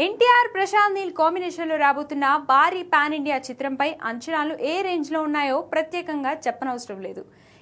NTR Prashanth Neel combination లో రాబోతున్న భారీ పాన్ ఇండియా చిత్రంపై అంచనాలు ఏ రేంజ్ లో ఉన్నాయో ప్రత్యేకంగా చెప్పనవసరం లేదు.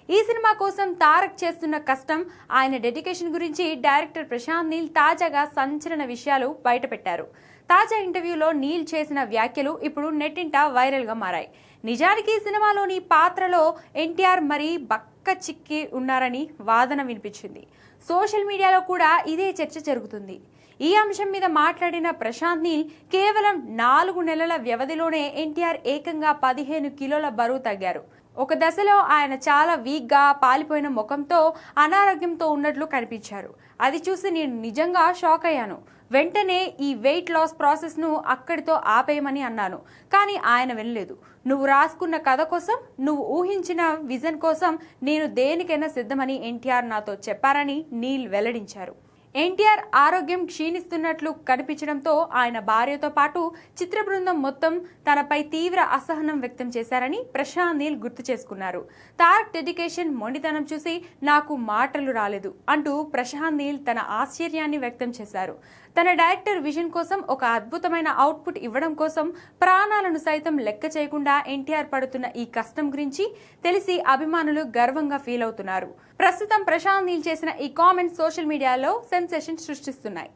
ఈ సినిమా కోసం తారక్ చేస్తున్న కష్టం, ఆయన డెడికేషన్ గురించి డైరెక్టర్ ప్రశాంత్ నీల్ తాజాగా సంచలన విషయాలు బయటపెట్టారు. తాజా ఇంటర్వ్యూలో నీల్ చేసిన వ్యాఖ్యలు ఇప్పుడు నెట్టింట వైరల్ గా మారాయి. నిజానికి సినిమాలోని పాత్రలో ఎన్టీఆర్ మరీ బక్క చిక్కి ఉన్నారని వాదన వినిపించింది. సోషల్ మీడియాలో కూడా ఇదే చర్చ జరుగుతుంది. ఈ అంశం మీద మాట్లాడిన ప్రశాంత్ నీల్ కేవలం 4 నెలల వ్యవధిలోనే ఎన్టీఆర్ ఏకంగా 15 కిలోల బరువు తగ్గారు. ఒక దశలో ఆయన చాలా వీక్ గా, పాలిపోయిన ముఖంతో, అనారోగ్యంతో ఉన్నట్లు కనిపించారు. అది చూసి నేను నిజంగా షాక్ అయ్యాను. వెంటనే ఈ వెయిట్ లాస్ ప్రాసెస్ ను అక్కడితో ఆపేయమని అన్నాను. కానీ ఆయన వినలేదు. నువ్వు రాసుకున్న కథ కోసం, నువ్వు ఊహించిన విజన్ కోసం నేను దేనికైనా సిద్ధమని ఎన్టీఆర్ నాతో చెప్పారని నీల్ వెల్లడించారు. ఎన్టీఆర్ ఆరోగ్యం క్షీణిస్తున్నట్లు కనిపించడంతో ఆయన భార్యతో పాటు చిత్ర బృందం మొత్తం తనపై తీవ్ర అసహనం వ్యక్తం చేశారని ప్రశాంత్ నీల్ గుర్తు చేసుకున్నారు. తారక్ డెడికేషన్, మొండితనం చూసి నాకు మాటలు రాలేదు అంటూ ప్రశాంత్ నీల్ తన ఆశ్చర్యాన్ని వ్యక్తం చేశారు. తన డైరెక్టర్ విజన్ కోసం, ఒక అద్భుతమైన అవుట్పుట్ ఇవ్వడం కోసం ప్రాణాలను సైతం లెక్క చేయకుండా ఎన్టీఆర్ పడుతున్న ఈ కష్టం గురించి తెలిసి అభిమానులు గర్వంగా ఫీల్ అవుతున్నారు. ప్రస్తుతం ప్రశాంత్ నీల్ చేసిన ఈ కామెంట్స్ సోషల్ మీడియాలో సెన్సేషన్ సృష్టిస్తున్నాయి.